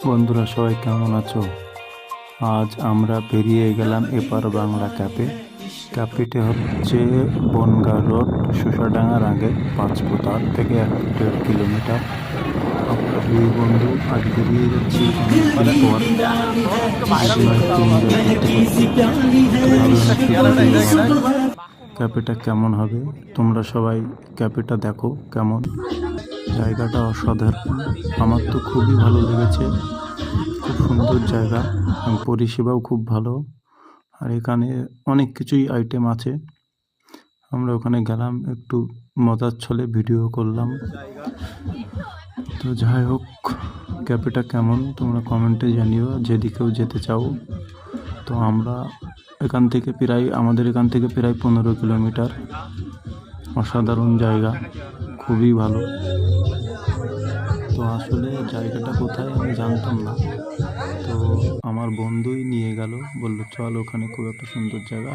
বন্ধুরা সবাই কেমন আছো? আজ আমরা বেরিয়ে গেলাম এপার বাংলা ক্যাফেটি হচ্ছে বনগাঁ রোড, শোষাডাঙ্গার আগে পাঁচপোতার থেকে 1.5 কিলোমিটার। আমরা দুই বন্ধু আজ বেরিয়ে যাচ্ছি অনেকদিন পর। ক্যাফেটা কেমন হবে তোমরা সবাই ক্যাফেটা দেখো কেমন। জায়গাটা অসাধারণ, আমার তো খুবই ভালো লেগেছে। খুব সুন্দর জায়গা এবং পরিষেবাও খুব ভালো। আর এখানে অনেক কিছুই আইটেম আছে। আমরা ওখানে গেলাম, একটু মজার ছলে ভিডিও করলাম। তো যাই হোক, ক্যাফেটা কেমন তোমরা কমেন্টে জানিও যেদিকেও যেতে চাও। তো আমরা আমাদের এখান থেকে প্রায় 15 কিলোমিটার। অসাধারণ জায়গা, খুবই ভালো। তো আসলে জায়গাটা কোথায় আমি জানতাম না, তো আমার বন্ধুই নিয়ে গেল, বললো চল ওখানে খুব একটা সুন্দর জায়গা।